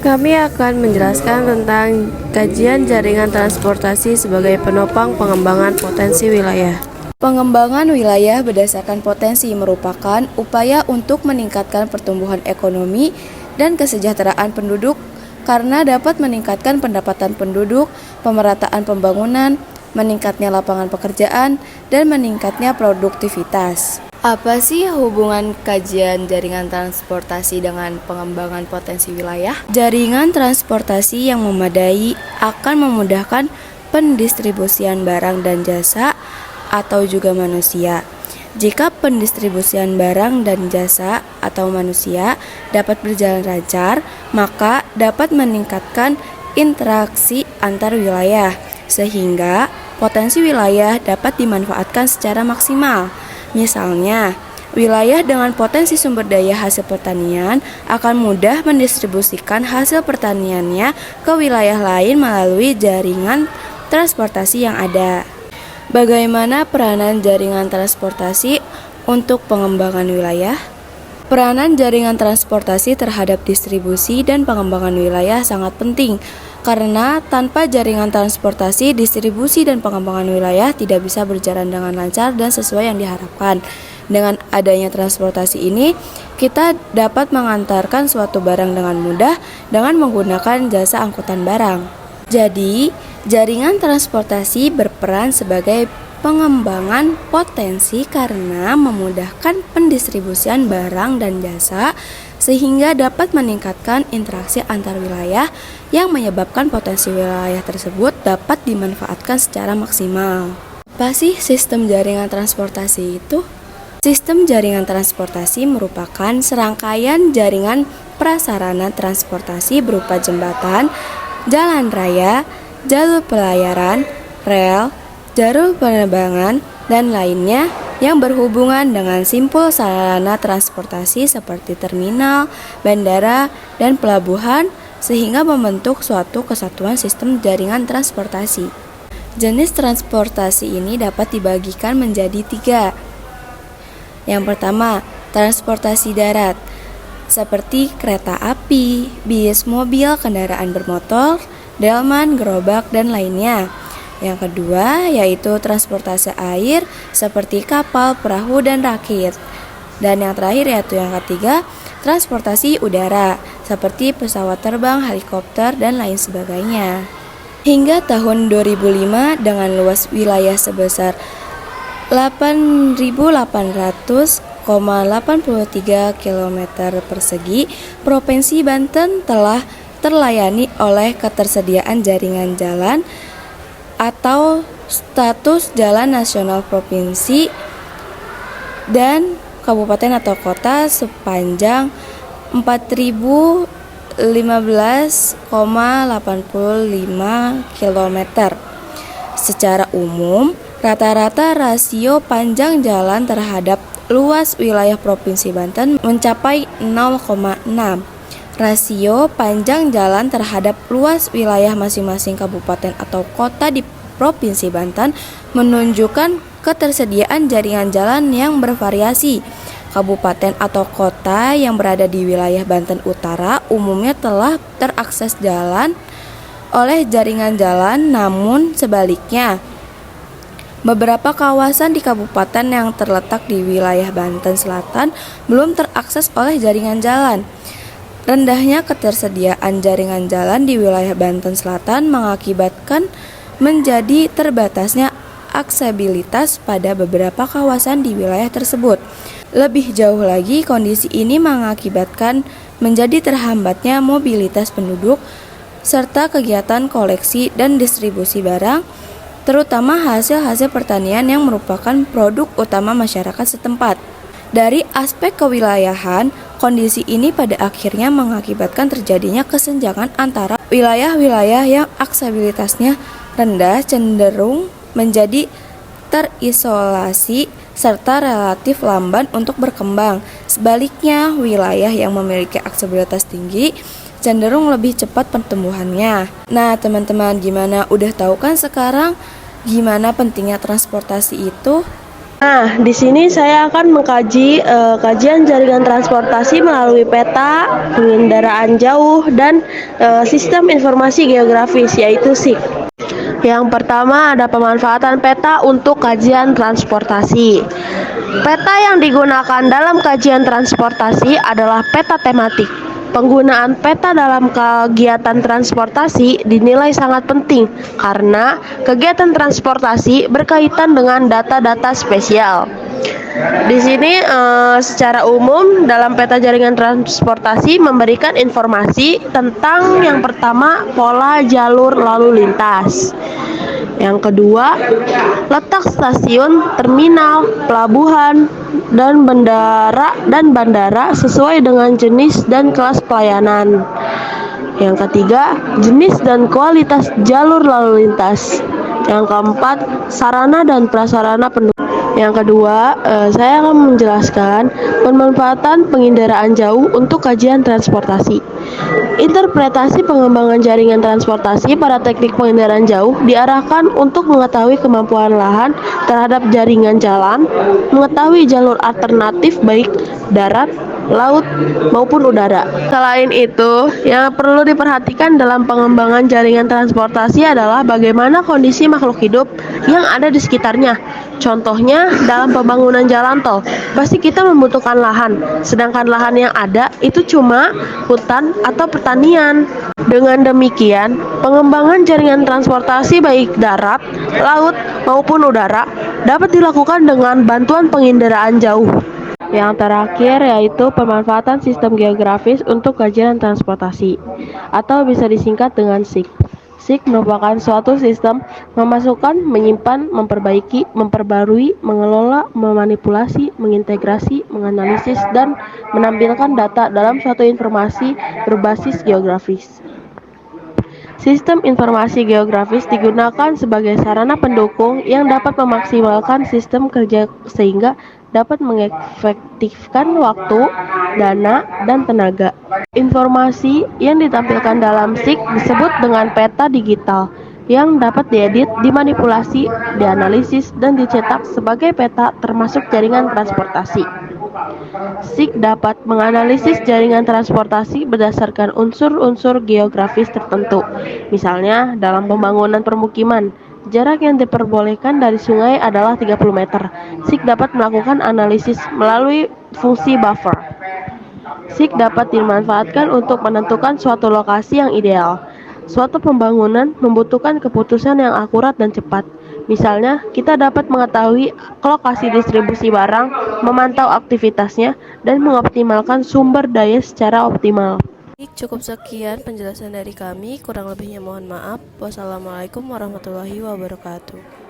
Kami akan menjelaskan tentang kajian jaringan transportasi sebagai penopang pengembangan potensi wilayah. Pengembangan wilayah berdasarkan potensi merupakan upaya untuk meningkatkan pertumbuhan ekonomi dan kesejahteraan penduduk karena dapat meningkatkan pendapatan penduduk, pemerataan pembangunan, meningkatnya lapangan pekerjaan, dan meningkatnya produktivitas. Apa sih hubungan kajian jaringan transportasi dengan pengembangan potensi wilayah? Jaringan transportasi yang memadai akan memudahkan pendistribusian barang dan jasa atau juga manusia. Jika pendistribusian barang dan jasa atau manusia dapat berjalan lancar, maka dapat meningkatkan interaksi antar wilayah, sehingga potensi wilayah dapat dimanfaatkan secara maksimal. Misalnya, wilayah dengan potensi sumber daya hasil pertanian akan mudah mendistribusikan hasil pertaniannya ke wilayah lain melalui jaringan transportasi yang ada. Bagaimana peranan jaringan transportasi untuk pengembangan wilayah? Peranan jaringan transportasi terhadap distribusi dan pengembangan wilayah sangat penting, karena tanpa jaringan transportasi, distribusi dan pengembangan wilayah tidak bisa berjalan dengan lancar dan sesuai yang diharapkan. Dengan adanya transportasi ini, kita dapat mengantarkan suatu barang dengan mudah dengan menggunakan jasa angkutan barang. Jadi, jaringan transportasi berperan sebagai pengembangan potensi karena memudahkan pendistribusian barang dan jasa sehingga dapat meningkatkan interaksi antar wilayah yang menyebabkan potensi wilayah tersebut dapat dimanfaatkan secara maksimal. Apa sih sistem jaringan transportasi itu? Sistem jaringan transportasi merupakan serangkaian jaringan prasarana transportasi berupa jembatan, jalan raya, jalur pelayaran, rel, jalur penerbangan, dan lainnya yang berhubungan dengan simpul sarana transportasi seperti terminal, bandara, dan pelabuhan sehingga membentuk suatu kesatuan sistem jaringan transportasi. Jenis transportasi ini dapat dibagikan menjadi 3. Yang pertama, transportasi darat seperti kereta api, bis, mobil, kendaraan bermotor, delman, gerobak, dan lainnya. Yang kedua yaitu transportasi air seperti kapal, perahu, dan rakit. Dan yang terakhir yaitu yang ketiga, transportasi udara seperti pesawat terbang, helikopter, dan lain sebagainya. Hingga tahun 2005 dengan luas wilayah sebesar 8.800,83 km persegi, Provinsi Banten telah terlayani oleh ketersediaan jaringan jalan atau status jalan nasional provinsi dan kabupaten atau kota sepanjang 4.015,85 km. Secara umum, rata-rata rasio panjang jalan terhadap luas wilayah Provinsi Banten mencapai 0,6. Rasio panjang jalan terhadap luas wilayah masing-masing kabupaten atau kota di Provinsi Banten menunjukkan ketersediaan jaringan jalan yang bervariasi. Kabupaten atau kota yang berada di wilayah Banten Utara umumnya telah terakses jalan oleh jaringan jalan, namun sebaliknya, beberapa kawasan di kabupaten yang terletak di wilayah Banten Selatan belum terakses oleh jaringan jalan. Rendahnya ketersediaan jaringan jalan di wilayah Banten Selatan mengakibatkan menjadi terbatasnya aksesibilitas pada beberapa kawasan di wilayah tersebut. Lebih jauh lagi, kondisi ini mengakibatkan menjadi terhambatnya mobilitas penduduk serta kegiatan koleksi dan distribusi barang, terutama hasil-hasil pertanian yang merupakan produk utama masyarakat setempat. Dari aspek kewilayahan, kondisi ini pada akhirnya mengakibatkan terjadinya kesenjangan antara wilayah-wilayah yang aksesibilitasnya rendah cenderung menjadi terisolasi serta relatif lamban untuk berkembang. Sebaliknya, wilayah yang memiliki aksesibilitas tinggi cenderung lebih cepat pertumbuhannya. Nah, teman-teman, gimana? Udah tahu kan sekarang gimana pentingnya transportasi itu? Nah, di sini saya akan mengkaji kajian jaringan transportasi melalui peta, pengendaraan jauh, dan sistem informasi geografis, yaitu SIG. Yang pertama ada pemanfaatan peta untuk kajian transportasi. Peta yang digunakan dalam kajian transportasi adalah peta tematik. Penggunaan peta dalam kegiatan transportasi dinilai sangat penting karena kegiatan transportasi berkaitan dengan data-data spesial. Di sini secara umum dalam peta jaringan transportasi memberikan informasi tentang yang pertama pola jalur lalu lintas. Yang kedua, letak stasiun, terminal, pelabuhan, dan bandara sesuai dengan jenis dan kelas pelayanan. Yang ketiga, jenis dan kualitas jalur lalu lintas. Yang keempat, sarana dan prasarana pendukung. Yang kedua, saya akan menjelaskan pemanfaatan pengendaraan jauh untuk kajian transportasi. Interpretasi pengembangan jaringan transportasi pada teknik pengendaraan jauh diarahkan untuk mengetahui kemampuan lahan terhadap jaringan jalan, mengetahui jalur alternatif baik darat, laut, maupun udara. Selain itu, yang perlu diperhatikan dalam pengembangan jaringan transportasi adalah bagaimana kondisi makhluk hidup yang ada di sekitarnya. Contohnya, dalam pembangunan jalan tol, pasti kita membutuhkan lahan, sedangkan lahan yang ada itu cuma hutan atau pertanian. Dengan demikian, pengembangan jaringan transportasi baik darat, laut, maupun udara dapat dilakukan dengan bantuan pengendaraan jauh. Yang terakhir yaitu pemanfaatan sistem geografis untuk kajian transportasi atau bisa disingkat dengan SIG. SIG merupakan suatu sistem memasukkan, menyimpan, memperbaiki, memperbarui, mengelola, memanipulasi, mengintegrasi, menganalisis, dan menampilkan data dalam suatu informasi berbasis geografis. Sistem informasi geografis digunakan sebagai sarana pendukung yang dapat memaksimalkan sistem kerja sehingga dapat mengefektifkan waktu, dana, dan tenaga. Informasi yang ditampilkan dalam SIG disebut dengan peta digital yang dapat diedit, dimanipulasi, dianalisis, dan dicetak sebagai peta termasuk jaringan transportasi. SIG dapat menganalisis jaringan transportasi berdasarkan unsur-unsur geografis tertentu. Misalnya, dalam pembangunan permukiman, jarak yang diperbolehkan dari sungai adalah 30 meter. SIG dapat melakukan analisis melalui fungsi buffer. SIG dapat dimanfaatkan untuk menentukan suatu lokasi yang ideal. Suatu pembangunan membutuhkan keputusan yang akurat dan cepat. Misalnya, kita dapat mengetahui lokasi distribusi barang, memantau aktivitasnya, dan mengoptimalkan sumber daya secara optimal. Cukup sekian penjelasan dari kami, kurang lebihnya mohon maaf. Wassalamualaikum warahmatullahi wabarakatuh.